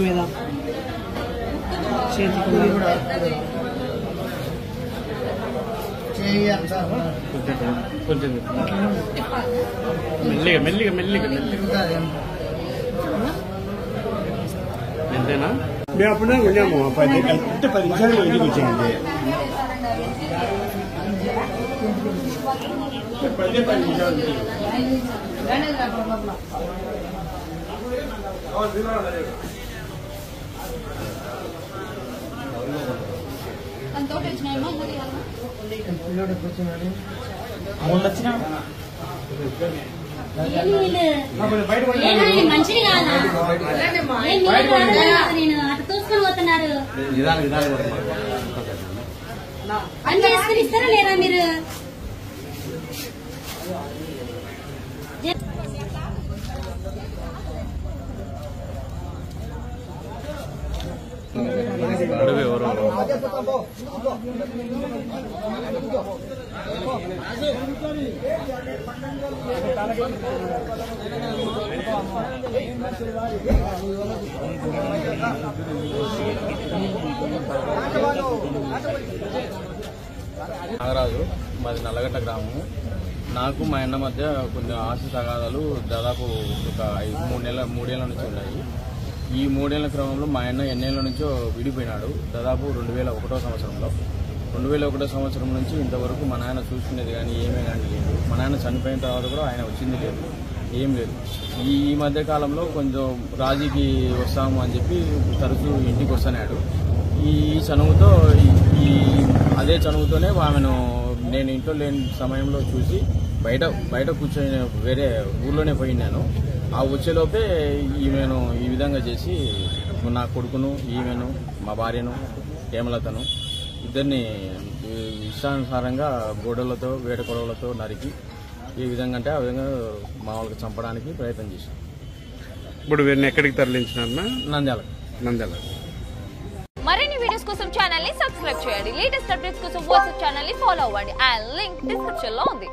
మీద కొంచెం మెల్లిగా మెల్లిగా మెల్లిగా ఎంతేనా మేము అప్పుడే ఉన్నాము 10 నిమిషాలు ఇంటికి వచ్చేయండి 10 నిమిషాలు మంచిది కాదా నేను అటు తోసుకొని పోతున్నారు పని చేసుకుని ఇస్తారా లేదా మీరు నాగరాజు మాది నల్లగట్ట గ్రామము. నాకు మా అన్న మధ్య కొన్ని ఆస్తి తగాదాలు దాదాపు ఒక 3 ఏళ్ల నుంచి ఉన్నాయి. ఈ 3 ఏళ్ల క్రమంలో మా అన్న ఎన్నేళ్ల నుంచో విడిపోయినాడు. దాదాపు 2001 సంవత్సరంలో 2001 సంవత్సరం నుంచి ఇంతవరకు మా నాయన చూసుకునేది కానీ ఏమీ కానీ లేదు. మా నాయన చనిపోయిన తర్వాత కూడా ఆయన వచ్చింది లేదు, ఏం లేదు. ఈ మధ్య కాలంలో కొంచెం రాజీకి వస్తాము అని చెప్పి తరచూ ఇంటికి వస్తున్నాడు. ఈ చనువుతో అదే చనువుతోనే ఆమెను నేను ఇంట్లో లేని సమయంలో చూసి బయట కూర్చొని వేరే ఊర్లోనే పోయినాను. ఆ వచ్చేలోపే ఈమెను ఈ విధంగా చేసి నా కొడుకును, ఈమెను, మా భార్యను, హేమలతను ఇద్దరిని ఇష్టానుసారంగా గోడలతో వేట కొడవలతో నరికి ఏ విధంగా అంటే ఆ విధంగా మామూలుగా చంపడానికి ప్రయత్నం చేశాను. ఇప్పుడు వీరిని ఎక్కడికి తరలించినారన్నా? నంద్యాల. మరిన్ని వీడియోస్ కోసం ఛానల్ ని సబ్స్క్రైబ్ చేయండి. లేటెస్ట్ అప్డేట్స్ కోసం వాట్సాప్ ఛానల్ ని ఫాలో అవ్వండి. ఆ లింక్ డిస్క్రిప్షన్ లో ఉంది.